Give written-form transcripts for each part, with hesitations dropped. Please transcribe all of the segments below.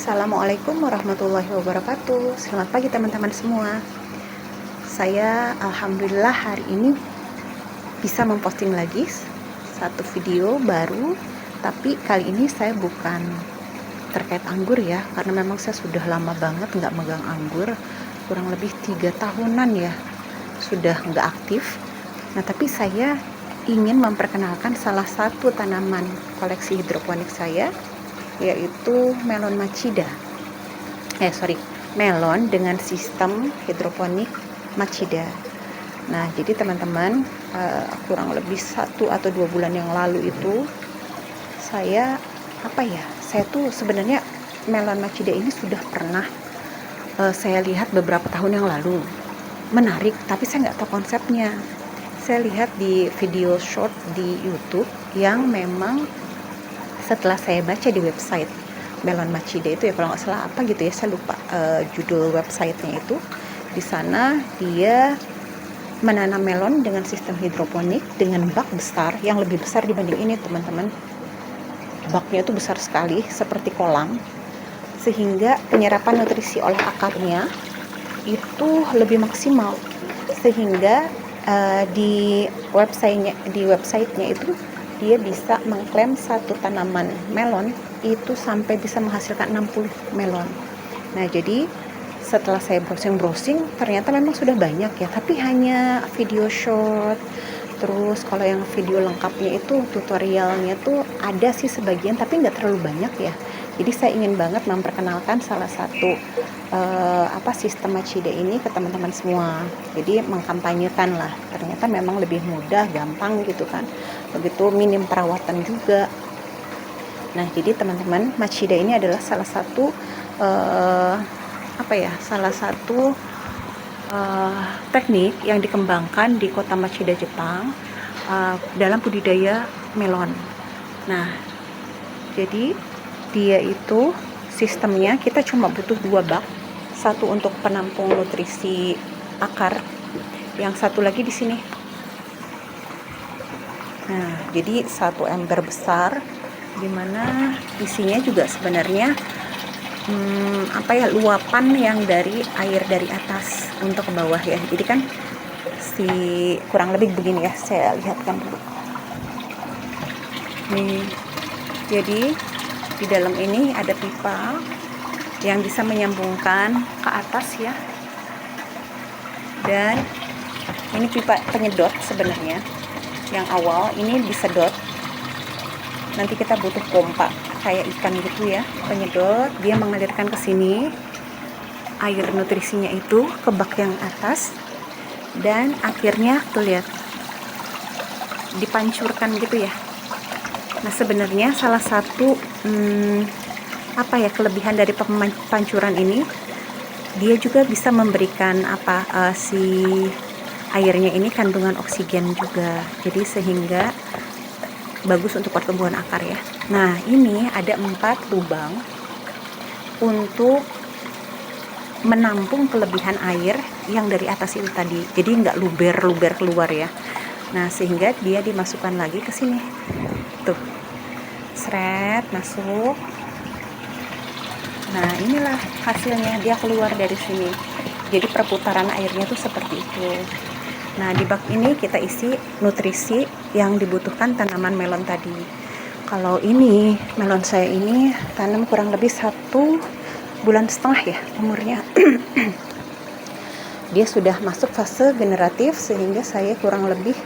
Assalamualaikum warahmatullahi wabarakatuh. Selamat pagi teman-teman semua. Saya alhamdulillah hari ini bisa memposting lagi satu video baru. Tapi kali ini saya bukan terkait anggur ya, karena memang saya sudah lama banget nggak megang anggur. Kurang lebih 3 tahunan ya sudah nggak aktif. Nah, tapi saya ingin memperkenalkan salah satu tanaman koleksi hidroponik saya, yaitu melon Machida. Melon dengan sistem hidroponik Machida. Nah, jadi teman-teman, kurang lebih 1 atau 2 bulan yang lalu itu saya tuh sebenarnya melon Machida ini sudah pernah saya lihat beberapa tahun yang lalu. Menarik, tapi saya nggak tahu konsepnya. Saya lihat di video short di YouTube yang memang setelah saya baca di website melon Machida itu ya, kalau nggak salah apa gitu ya, saya lupa judul websitenya itu. Di sana dia menanam melon dengan sistem hidroponik dengan bak besar, yang lebih besar dibanding ini teman-teman. Baknya itu besar sekali seperti kolam, sehingga penyerapan nutrisi oleh akarnya itu lebih maksimal, sehingga di websitenya itu dia bisa mengklaim satu tanaman melon itu sampai bisa menghasilkan 60 melon. Nah, jadi setelah saya browsing ternyata memang sudah banyak ya, tapi hanya video short. Terus kalau yang video lengkapnya itu tutorialnya tuh ada sih sebagian, tapi nggak terlalu banyak ya. Jadi saya ingin banget memperkenalkan salah satu sistem Machida ini ke teman-teman semua. Jadi mengkampanyekan lah, ternyata memang lebih mudah, gampang gitu kan. Begitu minim perawatan juga. Nah, jadi teman-teman, Machida ini adalah salah satu teknik yang dikembangkan di kota Machida, Jepang, dalam budidaya melon. Nah, jadi dia itu sistemnya kita cuma butuh 2 bak, satu untuk penampung nutrisi akar, yang satu lagi di sini. Nah, jadi satu ember besar, dimana isinya juga sebenarnya luapan yang dari air dari atas untuk ke bawah ya. Jadi kan kurang lebih begini ya, saya lihatkan dulu. Nih, jadi di dalam ini ada pipa yang bisa menyambungkan ke atas ya. Dan ini pipa penyedot sebenarnya. Yang awal ini disedot. Nanti kita butuh pompa kayak ikan gitu ya, penyedot, dia mengalirkan ke sini air nutrisinya itu ke bak yang atas, dan akhirnya tuh lihat dipancurkan gitu ya. Nah, sebenarnya salah satu kelebihan dari pancuran ini, dia juga bisa memberikan si airnya ini kandungan oksigen juga, jadi sehingga bagus untuk pertumbuhan akar ya. Nah, ini ada 4 lubang untuk menampung kelebihan air yang dari atas itu tadi. Jadi nggak luber keluar ya. Nah, sehingga dia dimasukkan lagi ke sini. Tuh. Seret masuk. Nah, inilah hasilnya, dia keluar dari sini. Jadi perputaran airnya tuh seperti itu. Nah, di bak ini kita isi nutrisi yang dibutuhkan tanaman melon tadi. Kalau ini, melon saya ini tanam kurang lebih 1,5 bulan ya umurnya. Dia sudah masuk fase generatif, sehingga saya kurang lebih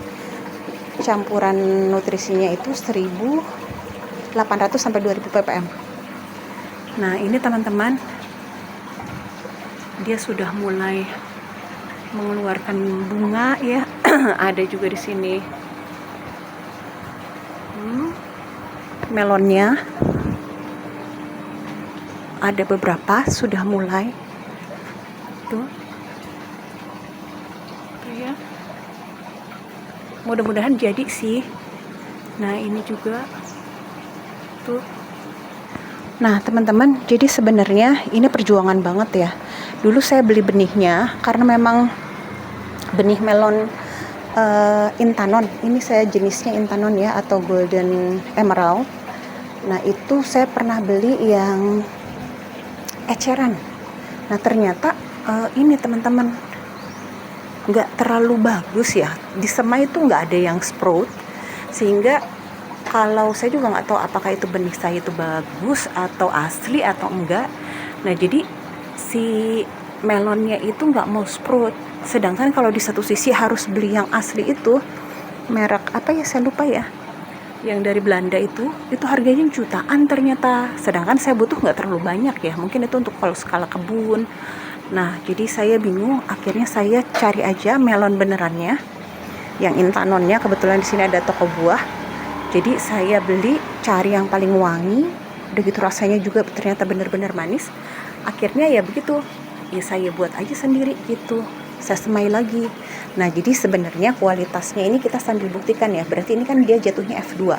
campuran nutrisinya itu 1.800 sampai 2.000 ppm. Nah, ini teman-teman, dia sudah mulai mengeluarkan bunga ya. Ada juga di sini melonnya, ada beberapa sudah mulai tuh ya. Mudah-mudahan jadi sih. Nah, ini juga tuh. Nah, teman-teman, jadi sebenarnya ini perjuangan banget ya. Dulu saya beli benihnya karena memang benih melon Intanon. Ini saya jenisnya Intanon ya, atau Golden Emerald. Nah, itu saya pernah beli yang eceran. Nah ternyata ini teman-teman nggak terlalu bagus ya, di semai itu nggak ada yang sprout, sehingga kalau saya juga nggak tahu apakah itu benih saya itu bagus atau asli atau enggak. Nah jadi si melonnya itu nggak mau sprout, sedangkan kalau di satu sisi harus beli yang asli itu, merek apa ya saya lupa ya, yang dari Belanda itu harganya jutaan ternyata, sedangkan saya butuh nggak terlalu banyak ya, mungkin itu untuk kalau skala kebun. Nah jadi saya bingung, akhirnya saya cari aja melon benerannya yang intanonnya, kebetulan di sini ada toko buah, jadi saya beli, cari yang paling wangi, udah gitu rasanya juga ternyata bener-bener manis. Akhirnya ya begitu, ya saya buat aja sendiri gitu, saya semai lagi. Nah jadi sebenarnya kualitasnya ini kita sambil buktikan ya, berarti ini kan dia jatuhnya F2.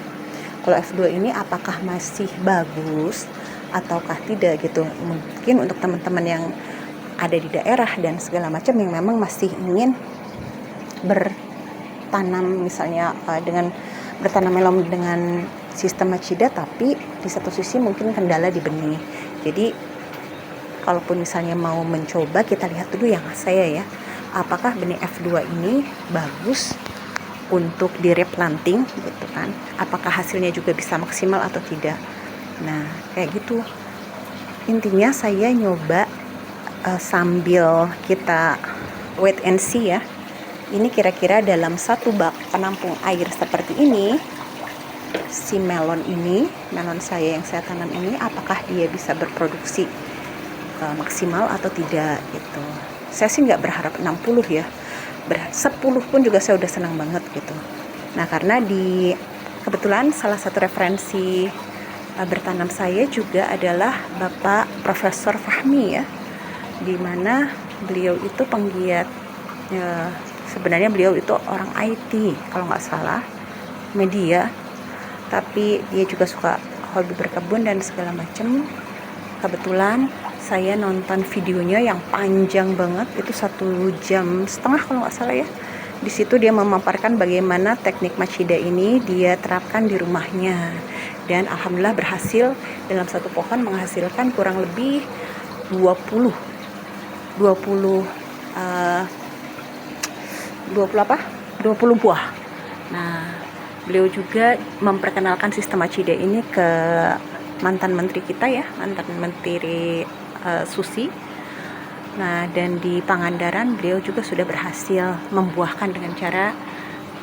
Kalau F2 ini apakah masih bagus ataukah tidak gitu. Mungkin untuk teman-teman yang ada di daerah dan segala macam yang memang masih ingin bertanam misalnya dengan bertanam melon dengan sistem Machida, tapi di satu sisi mungkin kendala di benih. Jadi kalaupun misalnya mau mencoba, kita lihat dulu yang saya ya, apakah benih F2 ini bagus untuk di replanting gitu kan, apakah hasilnya juga bisa maksimal atau tidak. Nah kayak gitu intinya, saya nyoba sambil kita wait and see ya. Ini kira-kira dalam satu bak penampung air seperti ini, si melon saya yang saya tanam ini, apakah dia bisa berproduksi maksimal atau tidak gitu. Saya sih nggak berharap 60 ya, 10 pun juga saya udah senang banget gitu. Nah karena kebetulan salah satu referensi bertanam saya juga adalah Bapak Profesor Fahmi ya, dimana beliau itu penggiat sebenarnya beliau itu orang IT kalau nggak salah, media, tapi dia juga suka hobi berkebun dan segala macam. Kebetulan saya nonton videonya yang panjang banget, itu 1,5 jam kalau nggak salah ya. Di situ dia memaparkan bagaimana teknik Machida ini dia terapkan di rumahnya, dan alhamdulillah berhasil dalam satu pohon menghasilkan kurang lebih 20 buah. Nah, beliau juga memperkenalkan sistem Machida ini ke mantan menteri kita ya, mantan menteri Susi. Nah, dan di Pangandaran beliau juga sudah berhasil membuahkan dengan cara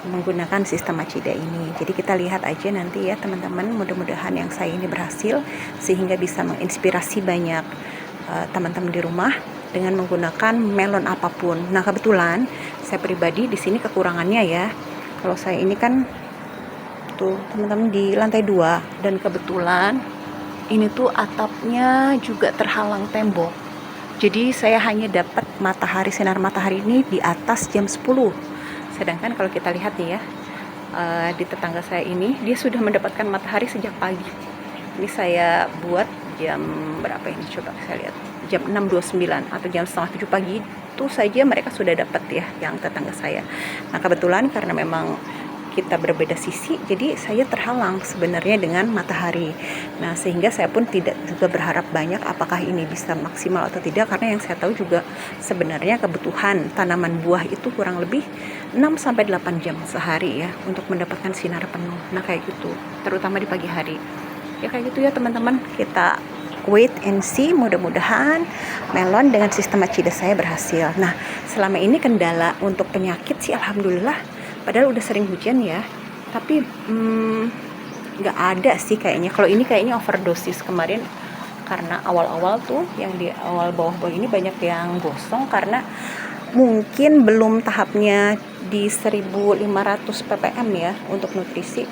menggunakan sistem Machida ini. Jadi kita lihat aja nanti ya teman-teman, mudah-mudahan yang saya ini berhasil sehingga bisa menginspirasi banyak teman-teman di rumah dengan menggunakan melon apapun. Nah kebetulan saya pribadi di sini kekurangannya ya, kalau saya ini kan tuh teman-teman di lantai 2, dan kebetulan ini tuh atapnya juga terhalang tembok, jadi saya hanya dapat sinar matahari ini di atas jam 10. Sedangkan kalau kita lihat nih ya, di tetangga saya ini dia sudah mendapatkan matahari sejak pagi. Ini saya buat jam berapa ini, coba saya lihat, jam 6.29 atau jam 6:30 pagi itu saja mereka sudah dapat ya, yang tetangga saya. Nah kebetulan karena memang kita berbeda sisi, jadi saya terhalang sebenarnya dengan matahari. Nah sehingga saya pun tidak juga berharap banyak apakah ini bisa maksimal atau tidak, karena yang saya tahu juga sebenarnya kebutuhan tanaman buah itu kurang lebih 6-8 jam sehari ya untuk mendapatkan sinar penuh. Nah kayak gitu, terutama di pagi hari ya, kayak gitu ya teman-teman. Kita wait and see, mudah-mudahan melon dengan sistem Machida saya berhasil. Nah selama ini kendala untuk penyakit sih alhamdulillah, padahal udah sering hujan ya, tapi nggak ada sih kayaknya. Kalau ini kayaknya overdosis kemarin, karena awal-awal tuh yang di awal bawah-bawah ini banyak yang gosong karena mungkin belum tahapnya di 1500 ppm ya untuk nutrisi,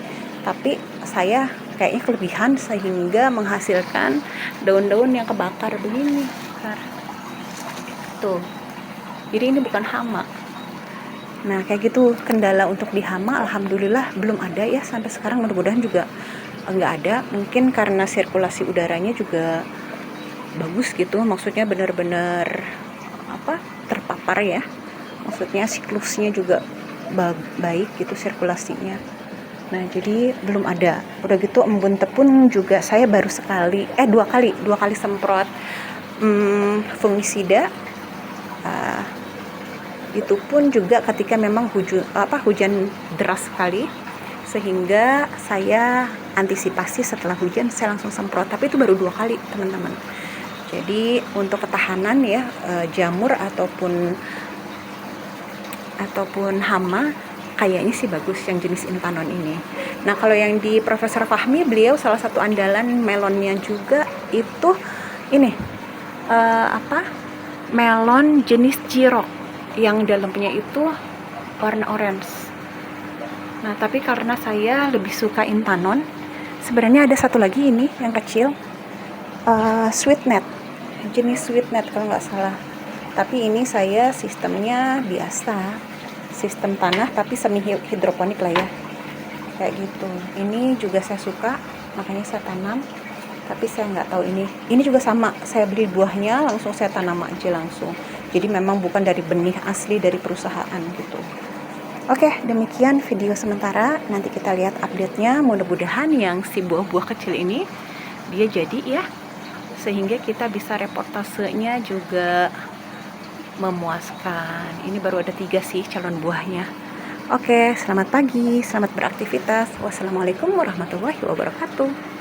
tapi saya kayaknya kelebihan sehingga menghasilkan daun-daun yang kebakar begini tuh. Jadi ini bukan hama. Nah kayak gitu, kendala untuk di hama alhamdulillah belum ada ya sampai sekarang, mudah-mudahan juga nggak ada. Mungkin karena sirkulasi udaranya juga bagus gitu, maksudnya benar-benar terpapar ya, maksudnya siklusnya juga baik gitu sirkulasinya. Nah jadi belum ada. Udah gitu embun tepung juga saya baru dua kali semprot fungisida. Itu pun juga ketika memang hujan deras sekali, sehingga saya antisipasi setelah hujan saya langsung semprot, tapi itu baru 2 kali teman-teman. Jadi untuk ketahanan ya, jamur ataupun hama kayaknya sih bagus yang jenis Intanon ini. Nah kalau yang di Profesor Fahmi, beliau salah satu andalan melonnya juga itu ini melon jenis Jirok yang dalamnya itu warna orange. Nah tapi karena saya lebih suka Intanon, sebenarnya ada satu lagi ini yang kecil, sweetnet, jenis sweetnet kalau nggak salah. Tapi ini saya sistemnya biasa, sistem tanah tapi semi hidroponik lah ya, kayak gitu. Ini juga saya suka, makanya saya tanam. Tapi saya nggak tahu ini juga sama, saya beli buahnya langsung saya tanam aja langsung. Jadi memang bukan dari benih asli dari perusahaan gitu. Oke, demikian video sementara. Nanti kita lihat update-nya. Mudah-mudahan yang si buah-buah kecil ini dia jadi ya, sehingga kita bisa reportasenya juga memuaskan. Ini baru ada 3 sih calon buahnya. Oke, selamat pagi, selamat beraktivitas. Wassalamualaikum warahmatullahi wabarakatuh.